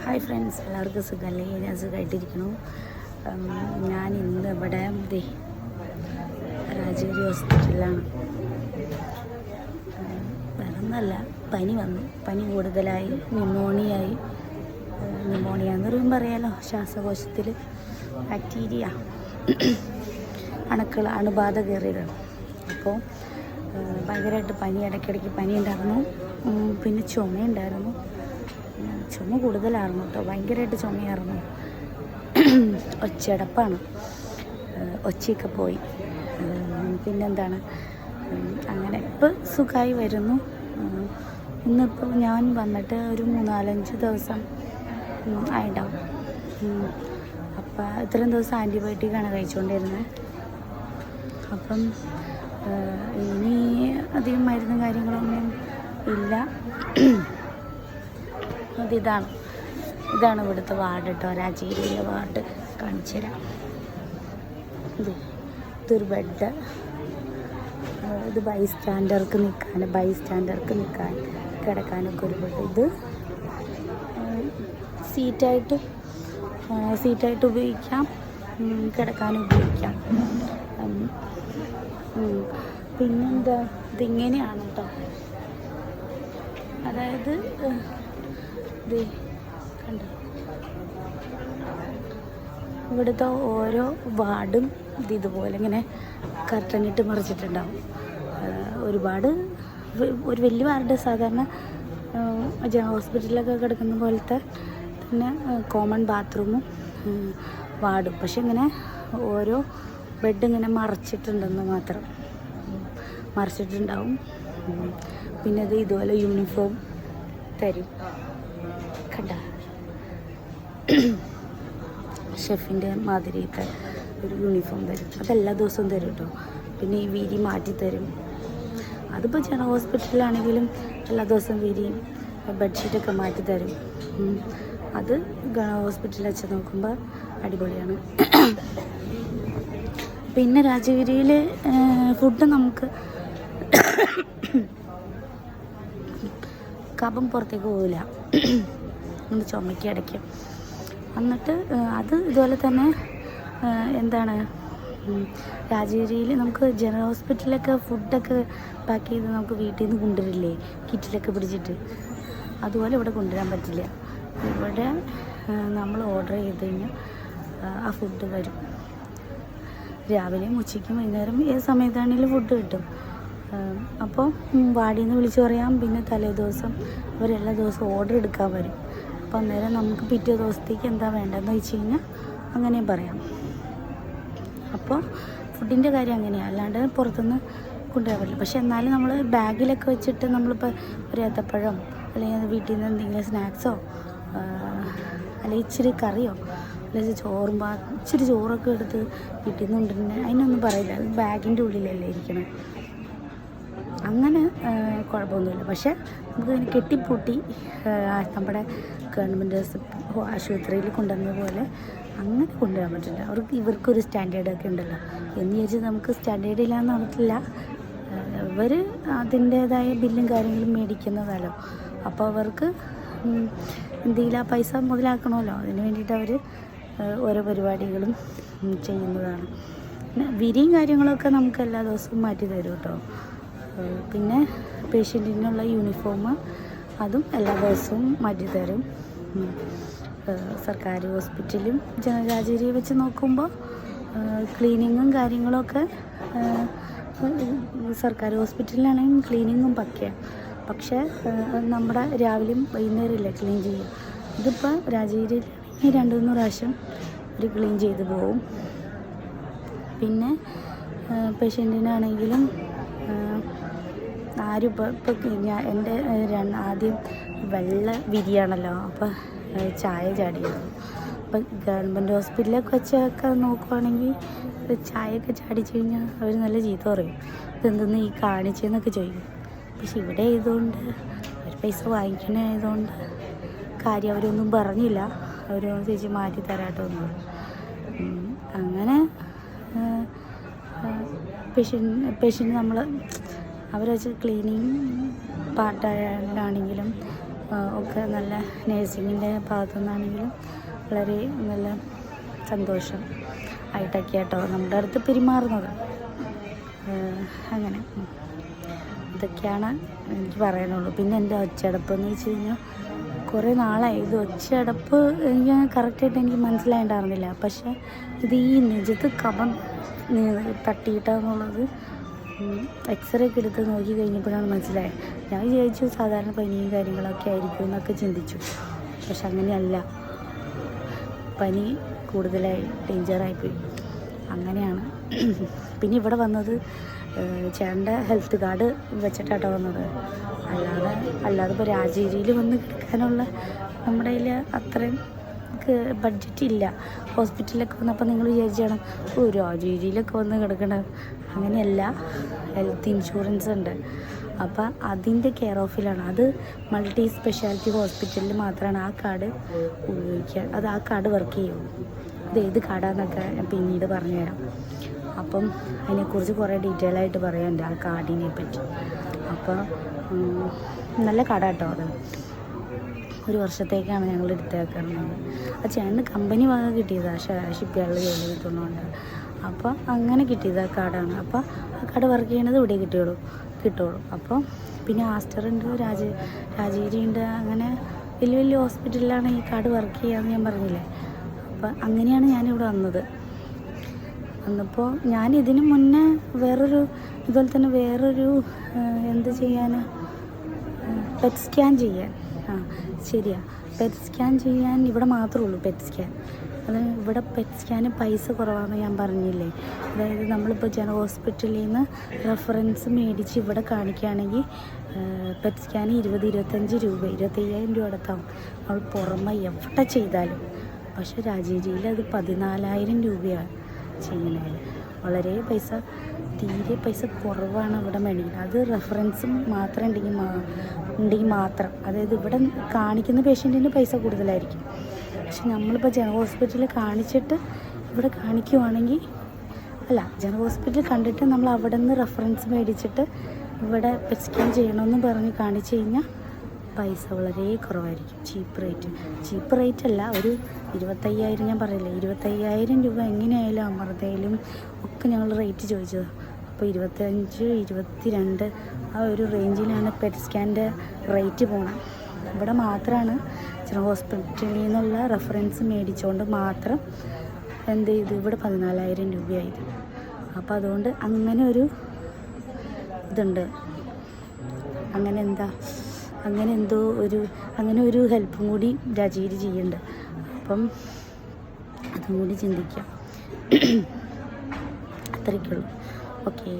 Hi friends, എല്ലാവർക്കും സുഖമല്ലേ? ഞാൻ സുഖമായിട്ടിരിക്കുന്നു. ഞാൻ ഇന്ന് ഇവിടെ രാജഗിരി ഹോസ്പിറ്റലിലാണ്. വേറെ ഒന്നല്ല, പനി കൂടുതലായി, ന്യൂമോണിയ എന്ന് പറയുമ്പോൾ അറിയാലോ, ശ്വാസകോശത്തിൽ ബാക്ടീരിയ അണുബാധ കയറിയതാണ്. അപ്പോൾ ഭയങ്കരമായിട്ട് പനി, ഇടയ്ക്കിടയ്ക്ക് പനി ഉണ്ടായിരുന്നു. പിന്നെ ചുമയുണ്ടായിരുന്നു. ചുമ കൂടുതലായിരുന്നു കേട്ടോ, ഭയങ്കരമായിട്ട് ചുമയായിരുന്നു. ഒച്ചയടപ്പാണ്, ഒച്ചയൊക്കെ പോയി. പിന്നെന്താണ്, അങ്ങനെ ഇപ്പോൾ സുഖമായി വരുന്നു. ഇന്നിപ്പോൾ ഞാൻ വന്നിട്ട് ഒരു 3-4-5 ദിവസം ആയിട്ടുണ്ടാവും. അപ്പം ഇത്രയും ദിവസം ആൻറ്റിബയോട്ടിക്കാണ് കഴിച്ചുകൊണ്ടിരുന്നത്. അപ്പം ഇനി അധികം മരുന്നും കാര്യങ്ങളൊന്നും ഇല്ല. ഇതാണ് ഇവിടുത്തെ വാർഡ് കേട്ടോ, രാജഗിരിയിലെ വാർഡ്. കാണിച്ചു തരാം. ഇതൊരു ബെഡ്. ഇത് ബൈസ്റ്റാൻഡർക്ക് നിൽക്കാൻ കിടക്കാനൊക്കെ ഒരു ബെഡ്. ഇത് സീറ്റായിട്ട് ഉപയോഗിക്കാം, കിടക്കാനും ഉപയോഗിക്കാം. പിന്നെന്താ, ഇതിങ്ങനെയാണ് കേട്ടോ. അതായത് കണ്ടോ, ഇവിടുത്തെ ഓരോ വാർഡും ഇതുപോലെ ഇങ്ങനെ കർട്ടനിട്ട് മറിച്ചിട്ടുണ്ടാവും. ഒരു വലിയ വാർഡ്, സാധാരണ ഹോസ്പിറ്റലിലൊക്കെ കിടക്കുന്ന പോലത്തെ തന്നെ കോമൺ ബാത്റൂമും വാർഡും. പക്ഷെ ഇങ്ങനെ ഓരോ ബെഡ് ഇങ്ങനെ മറിച്ചിട്ടുണ്ടാവും. പിന്നെ അത് ഇതുപോലെ യൂണിഫോം തരും. കണ്ട, ഷെഫിൻ്റെ മാതിരിയൊക്കെ ഒരു യൂണിഫോം തരും. അതെല്ലാ ദിവസവും തരും കേട്ടോ. പിന്നെ ഈ വിരി മാറ്റിത്തരും. അതിപ്പോൾ ജനറൽ ഹോസ്പിറ്റലിലാണെങ്കിലും എല്ലാ ദിവസവും വിരിയും ബെഡ്ഷീറ്റൊക്കെ മാറ്റിത്തരും. അത് ഹോസ്പിറ്റലിൽ വെച്ച് നോക്കുമ്പോൾ അടിപൊളിയാണ്. പിന്നെ രാജഗിരിയിൽ ഫുഡ് നമുക്ക് കഫം പുറത്തേക്ക് പോവില്ല, നമ്മൾ ചുമയ്ക്ക് അടയ്ക്കും. എന്നിട്ട് അത് ഇതുപോലെ തന്നെ രാജഗിരിയിൽ നമുക്ക് ജനറൽ ഹോസ്പിറ്റലിലൊക്കെ ഫുഡൊക്കെ പാക്ക് ചെയ്ത് നമുക്ക് വീട്ടിൽ നിന്ന് കൊണ്ടുവരില്ലേ, കിറ്റിലൊക്കെ പിടിച്ചിട്ട്, അതുപോലെ ഇവിടെ കൊണ്ടുവരാൻ പറ്റില്ല. ഇവിടെ നമ്മൾ ഓർഡർ ചെയ്ത് കഴിഞ്ഞാൽ ആ ഫുഡ് വരും. രാവിലെയും ഉച്ചയ്ക്കും വൈകുന്നേരം ഏത് സമയത്താണെങ്കിലും ഫുഡ് കിട്ടും. അപ്പോൾ വാർഡിൽ നിന്ന് വിളിച്ച് പറയാം. പിന്നെ തലേ ദിവസം അവരെല്ലാ ദിവസവും ഓർഡർ എടുക്കാൻ വരും. അപ്പോൾ അന്നേരം നമുക്ക് പിറ്റേ ദിവസത്തേക്ക് എന്താ വേണ്ടതെന്ന് വെച്ച് കഴിഞ്ഞാൽ അങ്ങനെയും പറയാം. അപ്പോൾ ഫുഡിൻ്റെ കാര്യം അങ്ങനെയാണ്, അല്ലാണ്ട് പുറത്തുനിന്ന് കൊണ്ടുവരാൻ പറ്റില്ല. പക്ഷെ എന്നാലും നമ്മൾ ബാഗിലൊക്കെ വെച്ചിട്ട് നമ്മളിപ്പോൾ ഒരു ഏത്തപ്പഴം, അല്ലെങ്കിൽ വീട്ടിൽ നിന്ന് എന്തെങ്കിലും സ്നാക്സോ, അല്ലെങ്കിൽ ഇച്ചിരി കറിയോ, അല്ലെങ്കിൽ ഇച്ചിരി ചോറൊക്കെ എടുത്ത് വീട്ടിൽ നിന്ന് കൊണ്ടുവരുന്നത് അതിനൊന്നും പറയില്ല. അത് ബാഗിൻ്റെ ഉള്ളിലല്ലേ ഇരിക്കണം. അങ്ങനെ കുഴപ്പമൊന്നുമില്ല. പക്ഷെ നമുക്കതിന് കെട്ടിപ്പൂട്ടി നമ്മുടെ ഗവൺമെൻറ് ആശുപത്രിയിൽ കൊണ്ടുവന്ന പോലെ അങ്ങനെ കൊണ്ടുവരാൻ പറ്റില്ല. ഇവർക്കൊരു സ്റ്റാൻഡേർഡൊക്കെ ഉണ്ടല്ലോ എന്ന് വിചാരിച്ച് നമുക്ക് സ്റ്റാൻഡേർഡ് ഇല്ലയെന്ന് പറഞ്ഞിട്ടില്ല. ഇവർ അതിൻ്റേതായ ബില്ലും കാര്യങ്ങളും മേടിക്കുന്നതല്ലോ. അപ്പോൾ അവർക്ക് എന്തെങ്കിലും ആ പൈസ മുതലാക്കണമല്ലോ, അതിന് വേണ്ടിയിട്ട് അവർ ഓരോ പരിപാടികളും ചെയ്യുന്നതാണ്. പിന്നെ വിരിയും കാര്യങ്ങളൊക്കെ നമുക്ക് എല്ലാ ദിവസവും മാറ്റി തരും കേട്ടോ. പിന്നെ പേഷ്യൻറ്റിനുള്ള യൂണിഫോം അതും എല്ലാ ദിവസവും മാറ്റിത്തരും. സർക്കാർ ഹോസ്പിറ്റലും രാജഗിരി വെച്ച് നോക്കുമ്പോൾ ക്ലീനിങ്ങും കാര്യങ്ങളൊക്കെ സർക്കാർ ഹോസ്പിറ്റലിലാണെങ്കിലും ക്ലീനിങ്ങും പക്കയാണ്. പക്ഷേ നമ്മുടെ രാവിലെയും വൈകുന്നേരമില്ല ക്ലീൻ ചെയ്യും. ഇതിപ്പോൾ രാജഗിരിയിൽ 2-3 പ്രാവശ്യം ഒരു ക്ലീൻ ചെയ്ത് പോവും. പിന്നെ പേഷ്യൻറ്റിനാണെങ്കിലും ആരും ഇപ്പോൾ എൻ്റെ ആദ്യം വെള്ള വിരിയാണല്ലോ, അപ്പോൾ ചായ ചാടിയായിരുന്നു. അപ്പോൾ ഗവൺമെൻറ് ഹോസ്പിറ്റലൊക്കെ വെച്ചൊക്കെ നോക്കുവാണെങ്കിൽ ചായയൊക്കെ ചാടിച്ചു കഴിഞ്ഞാൽ അവർ നല്ല ചീത്ത പറയും, ഇതെന്തെന്ന് ഈ കാണിച്ചെന്നൊക്കെ ചോദിക്കും. പക്ഷെ ഇവിടെ ആയതുകൊണ്ട് ഒരു പൈസ വാങ്ങിക്കണായതുകൊണ്ട് കാര്യം അവരൊന്നും പറഞ്ഞില്ല. അവർ ചേച്ചി മാറ്റി തരാട്ടൊന്നും. അങ്ങനെ പേഷ്യൻ്റ് നമ്മൾ അവർ വെച്ച് ക്ലീനിങ് പാർട്ടാണെങ്കിലും ഒക്കെ നല്ല നേഴ്സിങ്ങിൻ്റെ ഭാഗത്തു നിന്നാണെങ്കിലും വളരെ നല്ല സന്തോഷം ആയിട്ടൊക്കെ കേട്ടോ നമ്മുടെ അടുത്ത് പെരുമാറുന്നത്. അങ്ങനെ ഇതൊക്കെയാണ് എനിക്ക് പറയാനുള്ളൂ. പിന്നെ എൻ്റെ ഒച്ചയടപ്പ് എന്ന് വെച്ച് കഴിഞ്ഞാൽ കുറേ നാളായി ഇത് ഒച്ചയടപ്പ് എനിക്ക് കറക്റ്റായിട്ട് എനിക്ക് മനസ്സിലായിട്ടുണ്ടായിരുന്നില്ല. പക്ഷേ ഇത് ഈ നെഞ്ചത്ത് കഫം തട്ടിയിട്ടാന്നുള്ളത് എക്സ്റേ ഒക്കെ എടുത്ത് നോക്കി കഴിഞ്ഞപ്പോഴാണ് മനസ്സിലായത്. ഞാൻ വിചാരിച്ചു സാധാരണ പനിയും കാര്യങ്ങളൊക്കെ ആയിരിക്കും എന്നൊക്കെ ചിന്തിച്ചു. പക്ഷെ അങ്ങനെയല്ല, പനി കൂടുതലായി ഡേഞ്ചറായിപ്പോയി. അങ്ങനെയാണ്. പിന്നെ ഇവിടെ വന്നത് ചേട്ടൻ്റെ ഹെൽത്ത് കാർഡ് വെച്ചിട്ടാട്ടോ വന്നത്. അല്ലാതെ ഇപ്പോൾ രാജഗിരിയിൽ വന്ന് കിടക്കാനുള്ള നമ്മുടെ കയ്യിൽ അത്രയും ബഡ്ജറ്റ് ഇല്ല. ഹോസ്പിറ്റലിലൊക്കെ വന്നപ്പോൾ നിങ്ങൾ വിചാരിച്ചാണ് രാജഗിരിയിലൊക്കെ വന്ന് കിടക്കണം. അങ്ങനെയല്ല, ഹെൽത്ത് ഇൻഷുറൻസ് ഉണ്ട്. അപ്പോൾ അതിൻ്റെ കെയർ ഓഫിലാണ്. അത് മൾട്ടി സ്പെഷ്യാലിറ്റി ഹോസ്പിറ്റലിൽ മാത്രമാണ് ആ കാർഡ് ഉപയോഗിക്കുക. അത് ആ കാർഡ് വർക്ക് ചെയ്യും. ഇത് ഏത് കാർഡാന്നൊക്കെ ഞാൻ പിന്നീട് പറഞ്ഞുതരാം. അപ്പം അതിനെക്കുറിച്ച് കുറേ ഡീറ്റെയിൽ ആയിട്ട് പറയാനുണ്ട് ആ കാർഡിനെ പറ്റി. അപ്പോൾ നല്ല കാർഡാട്ടോ അത്. 1 വർഷത്തേക്കാണ് ഞങ്ങൾ എടുത്തേക്കുന്നത്. ആ ചേട്ടന് കമ്പനി വക കിട്ടിയതാണ്, ഷിപ്പ്യാർഡിൽ ജോലി കിട്ടുന്നുണ്ട്. അപ്പോൾ അങ്ങനെ കിട്ടിയത് ആ കാർഡാണ്. അപ്പോൾ ആ കാർഡ് വർക്ക് ചെയ്യണത് ഇവിടെ കിട്ടുള്ളൂ. അപ്പോൾ പിന്നെ ആസ്റ്ററുണ്ട്, രാജഗിരി ഉണ്ട്. അങ്ങനെ വലിയ വലിയ ഹോസ്പിറ്റലിലാണ് ഈ കാർഡ് വർക്ക് ചെയ്യാമെന്ന് ഞാൻ പറഞ്ഞില്ലേ. അപ്പോൾ അങ്ങനെയാണ് ഞാനിവിടെ വന്നപ്പോൾ ഞാൻ ഇതിന് മുന്നേ ഇതുപോലെ തന്നെ വേറൊരു എന്ത് ചെയ്യാൻ, പെറ്റ് സ്കാൻ ചെയ്യാൻ ശരിയാ, പെറ്റ് സ്കാൻ ചെയ്യാൻ ഇവിടെ മാത്രമേ ഉള്ളൂ പെറ്റ് സ്കാൻ. അത് ഇവിടെ പെറ്റ് സ്കാന് പൈസ കുറവാണെന്ന് ഞാൻ പറഞ്ഞില്ലേ. അതായത് നമ്മളിപ്പോൾ ജനറൽ ഹോസ്പിറ്റലിൽ നിന്ന് റെഫറൻസ് മേടിച്ച് ഇവിടെ കാണിക്കുകയാണെങ്കിൽ പെറ്റ് സ്കാന് 20-25 രൂപ, 25,000 രൂപ അടുത്താവും നമ്മൾ പുറമെ എവിടെ ചെയ്താലും. പക്ഷേ രാജഗിരിയിൽ അത് 14,000 രൂപയാണ് ചെയ്യുന്നത്. വളരെ തീരെ പൈസ കുറവാണ് ഇവിടെ മേടിക്കുന്നത്. അത് റെഫറൻസ് മാത്രം ഉണ്ടെങ്കിൽ മാത്രം. അതായത് ഇവിടെ കാണിക്കുന്ന പേഷ്യൻറ്റിന് പൈസ കൂടുതലായിരിക്കും. പക്ഷെ നമ്മളിപ്പോൾ ജനറൽ ഹോസ്പിറ്റലിൽ കാണിച്ചിട്ട് ഇവിടെ കാണിക്കുവാണെങ്കിൽ ജനറൽ ഹോസ്പിറ്റലിൽ കണ്ടിട്ട് നമ്മൾ അവിടെ നിന്ന് റെഫറൻസ് മേടിച്ചിട്ട് ഇവിടെ പെറ്റ് സ്കാൻ ചെയ്യണമെന്ന് പറഞ്ഞ് കാണിച്ചു കഴിഞ്ഞാൽ പൈസ വളരെ കുറവായിരിക്കും. ചീപ്പ് റേറ്റ് അല്ല, ഒരു 25,000 ഞാൻ പറയില്ലേ, 25,000 രൂപ എങ്ങനെയായാലും അമൃതയിലും ഒക്കെ ഞങ്ങൾ റേറ്റ് ചോദിച്ചത്. അപ്പോൾ 25-22 ആ ഒരു റേഞ്ചിലാണ് പെറ്റ് സ്കാൻ്റെ റേറ്റ് പോകണം. ഇവിടെ മാത്രമാണ് ജനറൽ ഹോസ്പിറ്റലിൽ നിന്നുള്ള റെഫറൻസ് മേടിച്ചുകൊണ്ട് മാത്രം എന്ത് ചെയ്തു ഇവിടെ 14,000 രൂപയായത്. അപ്പോൾ അതുകൊണ്ട് അങ്ങനെ ഒരു ഇതുണ്ട്. അങ്ങനെ ഒരു ഹെൽപ്പും കൂടി രാജഗിരി ചെയ്യുന്നുണ്ട്. അപ്പം അതും കൂടി ചിന്തിക്കാം. അത്രയ്ക്കുള്ളൂ. ഓക്കേ.